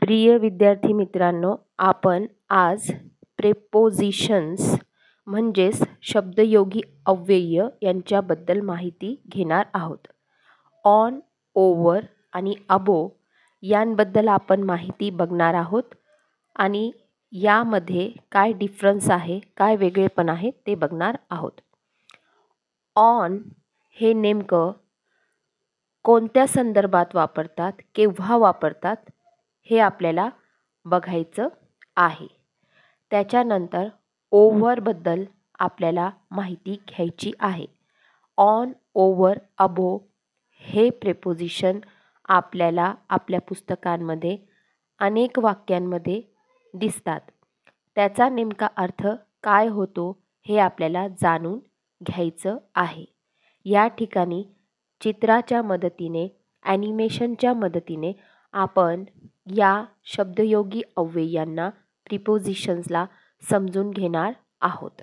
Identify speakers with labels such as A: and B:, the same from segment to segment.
A: प्रिय विद्यार्थी मित्रांनो, आपण आज प्रेपोजिशन्स म्हणजेच शब्दयोगी अव्यय यांच्याबद्दल माहिती घेणार आहोत. ऑन, ओव्हर आणि अबो यांबद्दल आपण माहिती बघणार आहोत आणि यामध्ये काय डिफरन्स आहे, काय वेगळेपण आहे ते बघणार आहोत. ऑन हे नेमकं कोणत्या संदर्भात वापरतात, केव्हा वापरतात हे आपल्याला बघायचं आहे. त्याच्यानंतर ओव्हरबद्दल आपल्याला माहिती घ्यायची आहे. ऑन, ओव्हर, अबो हे प्रेपोजिशन आपल्याला आपल्या पुस्तकांमध्ये अनेक वाक्यांमध्ये दिसतात. त्याचा नेमका अर्थ काय होतो हे आपल्याला जाणून घ्यायचं आहे. या ठिकाणी चित्राच्या मदतीने, ॲनिमेशनच्या मदतीने आपण या शब्दयोगी अव्ययांना, प्रिपोजिशन्सला समजून घेणार आहोत.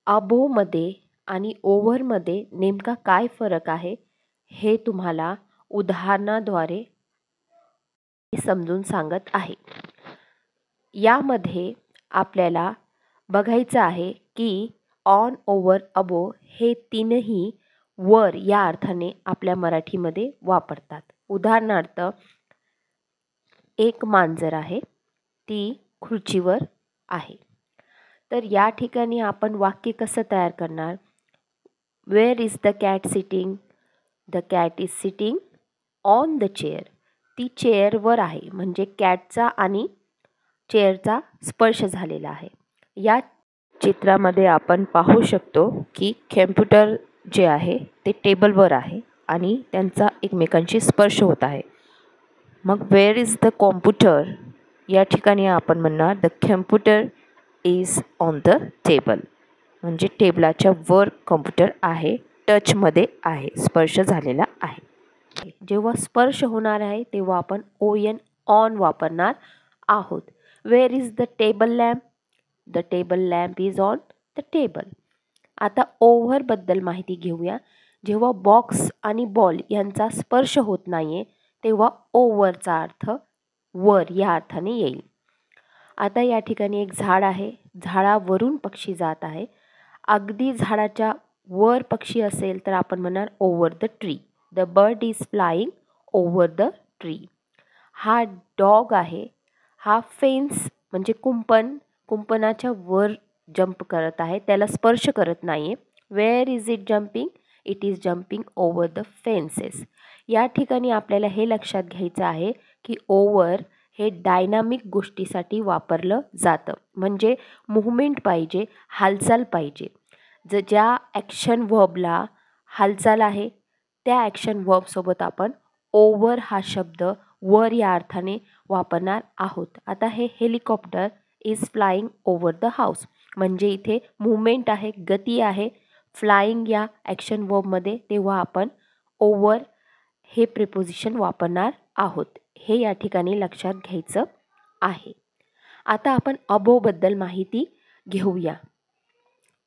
A: अबोमध्ये आणि ओव्हरमध्ये नेमका काय फरक आहे हे तुम्हाला उदाहरणाद्वारे समजून सांगत आहे. यामध्ये आपल्याला बघायचं आहे की ऑन, ओव्हर, अबो हे तीनही वर या अर्थाने आपल्या मराठीमध्ये वापरतात. उदाहरणार्थ, एक मांजर आहे, ती खुर्चीवर आहे. तर या ठिकाणी आपण वाक्य कसं तयार करणार? Where is the cat sitting? The cat is sitting on the chair. ती चेअरवर आहे, म्हणजे कॅटचा आणि चेअरचा स्पर्श झालेला आहे. या चित्रामध्ये आपण पाहू शकतो की कॅम्प्युटर जे आहे ते टेबलवर आहे आणि त्यांचा एकमेकांशी स्पर्श होत आहे. मग वेअर इज द कॉम्प्युटर या ठिकाणी आपण म्हणणार the computer is on the table, म्हणजे टेबलाच्या वर कॉम्प्युटर आहे, टचमध्ये आहे, स्पर्श झालेला आहे. जेव्हा स्पर्श होणार आहे तेव्हा आपण ON ऑन वापरणार आहोत. Where is the table lamp? The table lamp is on the table. आता ओव्हरबद्दल माहिती घेऊया. जेव्हा बॉक्स आणि बॉल यांचा स्पर्श होत नाही आहे तेव्हा ओव्हरचा अर्थ वर या अर्थाने येईल. आता या ठिकाणी एक झाड आहे, झाडावरून पक्षी जात आहे. अगदी झाडाच्या वर पक्षी असेल तर आपण म्हणणार over the tree. The bird is flying over the tree. हा डॉग आहे, हा फेन्स म्हणजे कुंपणाच्या वर जंप करत आहे, त्याला स्पर्श करत नाही आहे. Where is it jumping? It is jumping over the fences. या ठिकाणी आपल्याला हे लक्षात घ्यायचं आहे की ओव्हर हे डायनामिक गोष्टीसाठी वापरलं जातं, म्हणजे मूव्हमेंट पाहिजे, हालचाल पाहिजे. ज्या ॲक्शन व्हर्बला हालचाल आहे त्या ॲक्शन व्हर्बसोबत आपण ओव्हर हा शब्द वर या अर्थाने वापरणार आहोत. आता हे helicopter is flying over the house, म्हणजे इथे मूव्हमेंट आहे, गती आहे फ्लाइंग या ॲक्शन वर्बमध्ये, तेव्हा आपण ओव्हर हे प्रिपोजिशन वापरणार आहोत. हे या ठिकाणी लक्षात घ्यायचं आहे. आता आपण अबोबद्दल माहिती घेऊया.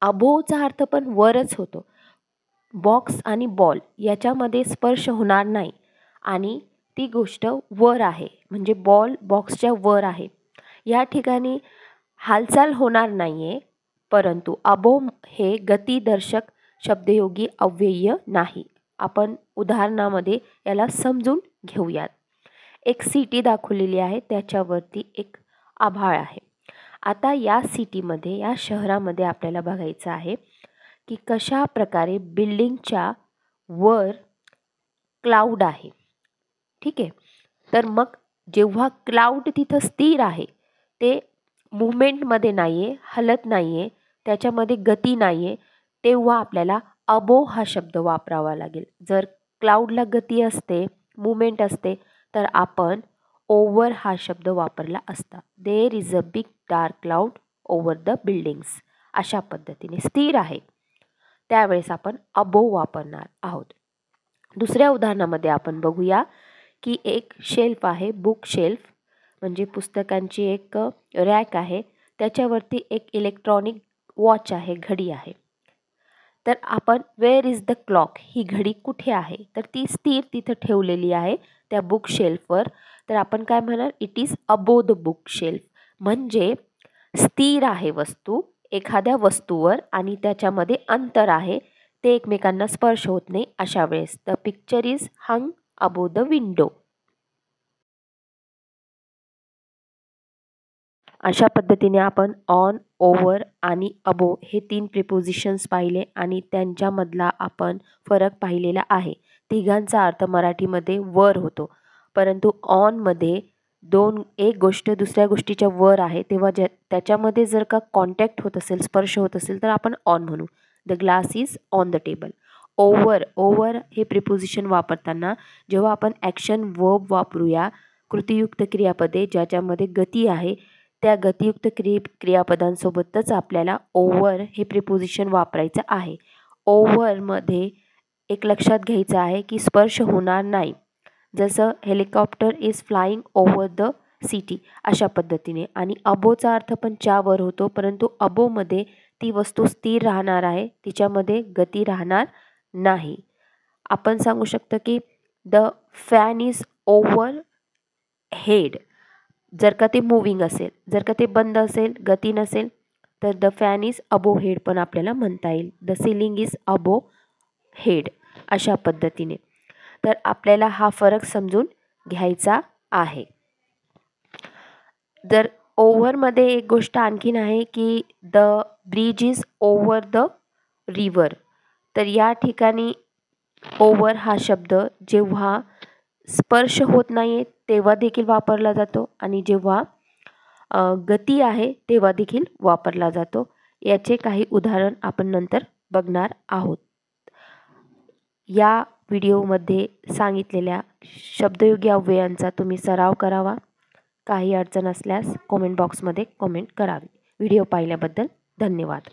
A: अबोचा अर्थ पण वरच होतो. बॉक्स आणि बॉल याच्यामध्ये स्पर्श होणार नाही आणि ती गोष्ट वर आहे, म्हणजे बॉल बॉक्सच्या वर आहे. या ठिकाणी हालचाल होणार नाही आहे, परंतु अबो हे गतिदर्शक शब्दयोगी अव्यय नाही. आपण उदाहरणामध्ये याला समजून घेऊयात. एक सिटी दाखवलेली आहे, त्याच्यावरती एक आभाळ आहे. आता या सिटीमध्ये, या शहरामध्ये आपल्याला बघायचं आहे की कशा प्रकारे बिल्डिंगच्या वर क्लाउड आहे. ठीक आहे, तर मग जेव्हा क्लाउड तिथं स्थिर आहे, ते मूव्हमेंटमध्ये नाही आहे, हलत नाही आहे, त्याच्यामध्ये गती नाही आहे, तेव्हा आपल्याला अबो हा शब्द वापरावा लागेल. जर क्लाउडला गती असते, मूव्हमेंट असते, तर आपण ओव्हर हा शब्द वापरला असता. There is a big dark cloud over the buildings. अशा पद्धतीने स्थिर आहे, त्यावेळेस आपण अबो वापरणार आहोत. दुसऱ्या उदाहरणामध्ये आपण बघूया की एक शेल्फ आहे, बुक शेल्फ म्हणजे पुस्तकांची एक रॅक आहे, त्याच्यावरती एक इलेक्ट्रॉनिक वॉच आहे, घडी आहे. तर आपण वेअर इज द क्लॉक, ही घडी कुठे आहे, तर ती स्थिर तिथं ठेवलेली आहे त्या बुक शेल्फवर. तर आपण काय म्हणणार, it is above the book shelf. म्हणजे स्थिर आहे वस्तू एखाद्या वस्तूवर आणि त्याच्यामध्ये अंतर आहे, ते एकमेकांना स्पर्श होत नाही. अशा वेळेस the picture is hung above the window. अशा पद्धतीने आपण ऑन, ओव्हर आणि अबो हे 3 प्रिपोजिशन्स पाहिले आणि त्यांच्यामधला आपण फरक पाहिलेला आहे. तिघांचा अर्थ मराठीमध्ये वर होतो, परंतु ऑनमध्ये एक गोष्ट दुसऱ्या गोष्टीच्या वर आहे, तेव्हा त्याच्यामध्ये जर का कॉन्टॅक्ट होत असेल, स्पर्श होत असेल, तर आपण ऑन म्हणू. The glass is on the table. Over हे प्रिपोजिशन वापरताना जेव्हा आपण ॲक्शन वर्ब वापरूया, कृतीयुक्त क्रियापदे ज्याच्यामध्ये गती आहे, त्या गतियुक्त क्रियापदांसोबतच आपल्याला ओव्हर हे प्रिपोजिशन वापरायचं आहे. ओव्हरमध्ये एक लक्षात घ्यायचं आहे की स्पर्श होणार नाही. जसं helicopter is flying over the city अशा पद्धतीने. आणि अबोचा अर्थ पण च्यावर होतो, परंतु अबोमध्ये ती वस्तू स्थिर राहणार आहे, तिच्यामध्ये गती राहणार नाही. आपण सांगू शकतो की the fan is over head. जर का ते मूविंग असेल, जर का ते बंद असेल, गती नसेल, तर the fan is above head पण आपल्याला म्हणता येईल. The ceiling is above head अशा पद्धतीने. तर आपल्याला हा फरक समजून घ्यायचा आहे. जर ओव्हरमध्ये एक गोष्ट आणखीन आहे की the bridge is over the river. तर या ठिकाणी ओव्हर हा शब्द जेव्हा स्पर्श होत नाही आहे तेव्हा देखील वापरला जातो आणि जेव्हा गती आहे तेव्हा देखील वापरला जातो. याचे काही उदाहरण आपण नंतर बघणार आहोत. या व्हिडिओमध्ये सांगितलेल्या शब्दयोगी अव्ययांचा तुम्ही सराव करावा. काही अडचण असल्यास कॉमेंट बॉक्समध्ये कॉमेंट करावी. व्हिडिओ पाहिल्याबद्दल धन्यवाद.